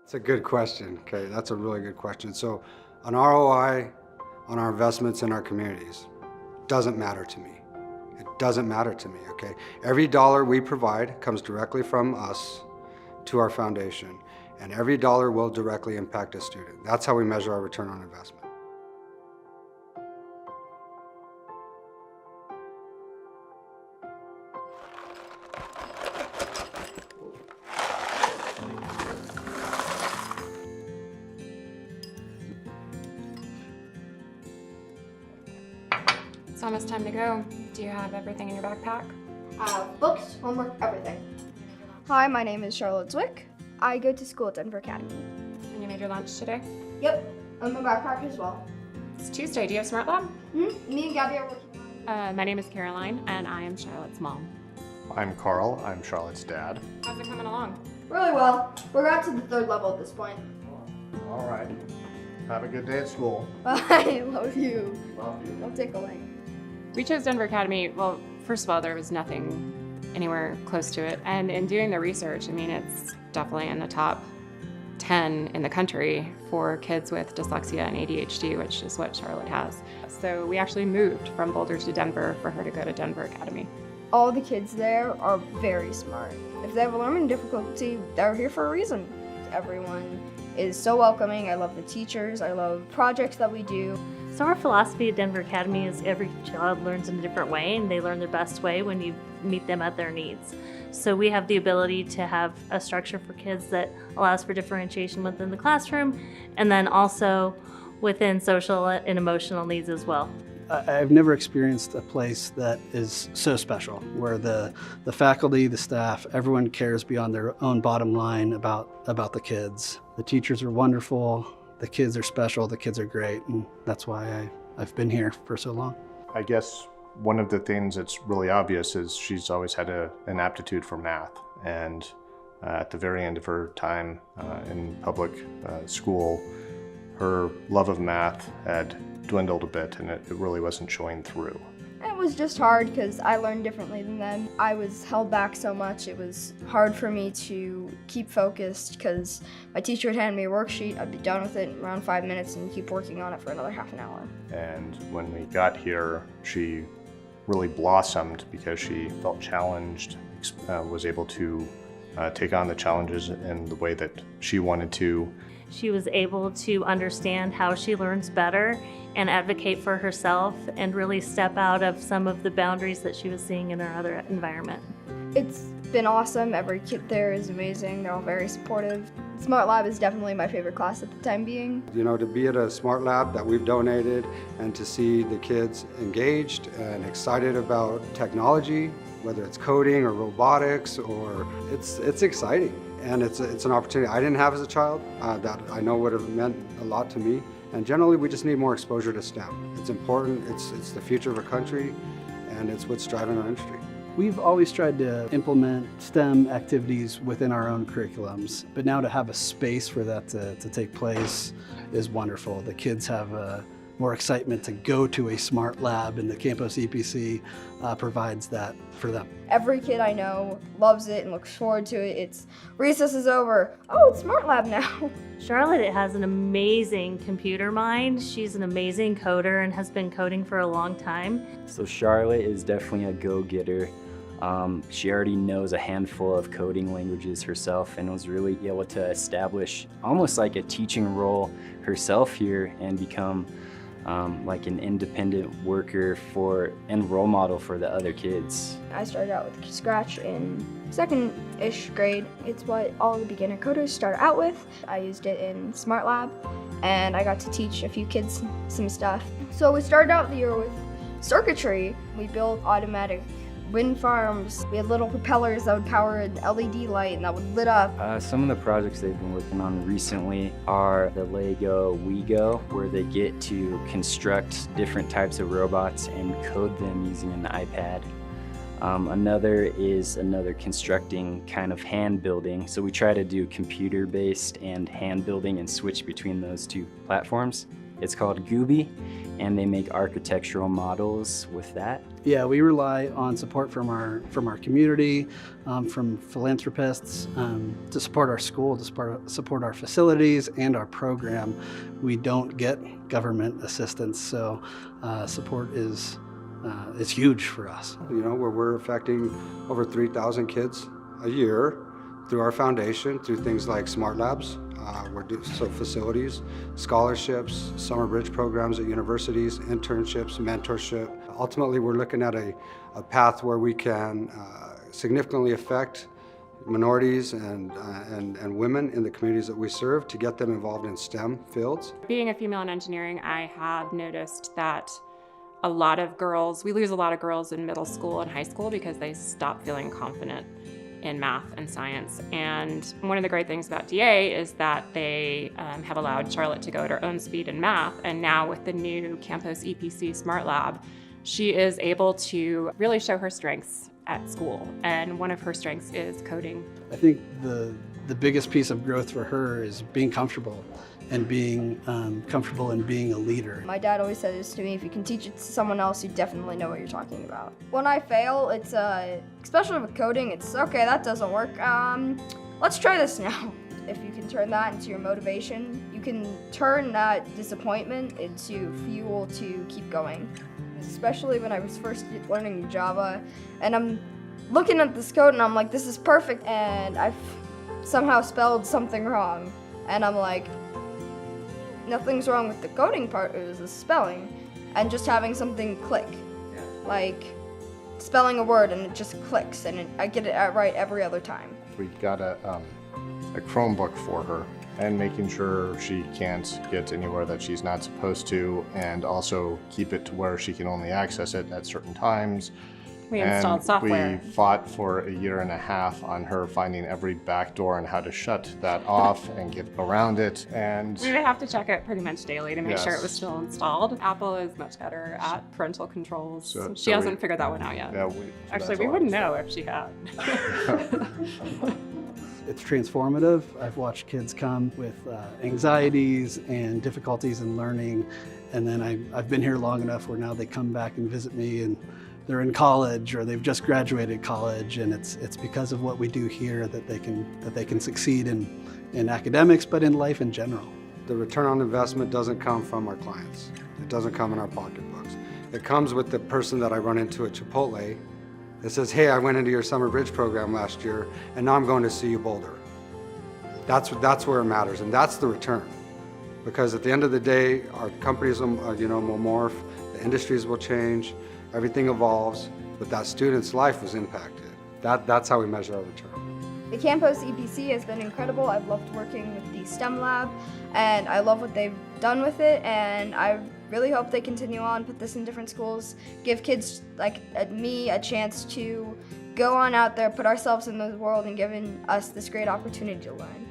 It's a good question. Okay, that's a really good question. So an ROI on our investments in our communities doesn't matter to me. It doesn't matter to me, okay? Every dollar we provide comes directly from us to our foundation, and every dollar will directly impact a student. That's how we measure our return on investment. It's almost time to go. Do you have everything in your backpack? Books, homework, everything. Hi, my name is Charlotte Zwick. I go to school at Denver Academy. And you made your lunch today? Yep, and my backpack as well. It's Tuesday. Do you have SmartLab? Me and Gabby are working on My name is Caroline, and I am Charlotte's mom. I'm Carl. I'm Charlotte's dad. How's it coming along? really well. We're out to the 3rd level at this point. All right. Have a good day at school. I love you. Love you. Don't take away. We chose Denver Academy. Well, first of all, there was nothing anywhere close to it. And in doing the research, I mean, it's definitely in the top 10 in the country for kids with dyslexia and ADHD, which is what Charlotte has. So we actually moved from Boulder to Denver for her to go to Denver Academy. All the kids there are very smart. If they have a learning difficulty, they're here for a reason. Everyone is so welcoming. I love the teachers. I love projects that we do. So our philosophy at Denver Academy is every child learns in a different way, and they learn their best way when you meet them at their needs. So we have the ability to have a structure for kids that allows for differentiation within the classroom, and then also within social and emotional needs as well. I've never experienced a place that is so special, where the faculty, the staff, everyone cares beyond their own bottom line about the kids. The teachers are wonderful, the kids are special, the kids are great, and that's why I've been here for so long. I guess one of the things that's really obvious is she's always had an aptitude for math, and at the very end of her time in public school, her love of math had dwindled a bit, and it really wasn't showing through. It was just hard because I learned differently than them. I was held back so much. It was hard for me to keep focused because my teacher would hand me a worksheet. I'd be done with it in around 5 minutes and keep working on it for another half an hour. And when we got here, she really blossomed because she felt challenged, was able to take on the challenges in the way that she wanted to. She was able to understand how she learns better and advocate for herself and really step out of some of the boundaries that she was seeing in her other environment. It's been awesome. Every kid there is amazing. They're all very supportive. SmartLab is definitely my favorite class at the time being. You know, to be at a SmartLab that we've donated and to see the kids engaged and excited about technology, whether it's coding or robotics, or it's exciting. And it's an opportunity I didn't have as a child that I know would have meant a lot to me. And generally, we just need more exposure to STEM. It's important, it's the future of our country, and it's what's driving our industry. We've always tried to implement STEM activities within our own curriculums, but now to have a space for that to take place is wonderful. The kids have more excitement to go to a smart lab, and the Campos EPC provides that for them. Every kid I know loves it and looks forward to it. It's recess is over. Oh, it's SmartLab now. Charlotte has an amazing computer mind. She's an amazing coder and has been coding for a long time. So Charlotte is definitely a go-getter. She already knows a handful of coding languages herself and was really able to establish almost like a teaching role herself here and become like an independent worker and role model for the other kids. I started out with Scratch in 2nd-ish grade. It's what all the beginner coders start out with. I used it in SmartLab, and I got to teach a few kids some stuff. So we started out the year with circuitry. We built automatic wind farms. We had little propellers that would power an LED light and that would lit up. Some of the projects they've been working on recently are the Lego WeGo, where they get to construct different types of robots and code them using an iPad. Another is constructing kind of hand building. So we try to do computer-based and hand building and switch between those two platforms. It's called Gooby, and they make architectural models with that. Yeah, we rely on support from our community, from philanthropists, to support our school, to support our facilities and our program. We don't get government assistance, so support is huge for us. You know, where we're affecting over 3,000 kids a year through our foundation, through things like SmartLabs, so facilities, scholarships, summer bridge programs at universities, internships, mentorship. Ultimately, we're looking at a path where we can significantly affect minorities and women in the communities that we serve to get them involved in STEM fields. Being a female in engineering, I have noticed that a lot of girls, we lose a lot of girls in middle school and high school because they stop feeling confident in math and science. And one of the great things about DA is that they have allowed Charlotte to go at her own speed in math. And now with the new Campos EPC SmartLab, she is able to really show her strengths at school. And one of her strengths is coding. I think the biggest piece of growth for her is being comfortable and being comfortable in being a leader. My dad always said this to me, if you can teach it to someone else, you definitely know what you're talking about. When I fail, it's, especially with coding, it's, okay, that doesn't work. Let's try this now. If you can turn that into your motivation, you can turn that disappointment into fuel to keep going. Especially when I was first learning Java, and I'm looking at this code and I'm like, this is perfect, and I've somehow spelled something wrong. And I'm like, nothing's wrong with the coding part, it was the spelling. And just having something click. Like spelling a word and it just clicks, and I get it right every other time. We got a Chromebook for her, and making sure she can't get anywhere that she's not supposed to, and also keep it to where she can only access it at certain times. We installed software. We fought for a year and a half on her finding every back door and how to shut that off and get around it. And we would have to check it pretty much daily to make sure Yes. it was still installed. Apple is much better at parental controls. So She hasn't figured that one out yet. yeah, Actually, that's we all wouldn't I'm know if she had. It's transformative. I've watched kids come with anxieties and difficulties in learning, and then I've been here long enough where now they come back and visit me, and they're in college or they've just graduated college, and it's because of what we do here that they can succeed in academics, but in life in general. The return on investment doesn't come from our clients. It doesn't come in our pocketbooks. It comes with the person that I run into at Chipotle that says, hey, I went into your summer bridge program last year and now I'm going to CU Boulder. That's where it matters, and that's the return. Because at the end of the day, our companies will morph, the industries will change, everything evolves, but that student's life was impacted. That's how we measure our return. The Campos EPC has been incredible. I've loved working with the STEM lab, and I love what they've done with it, and I really hope they continue on, put this in different schools, give kids like me a chance to go on out there, put ourselves in the world, and giving us this great opportunity to learn.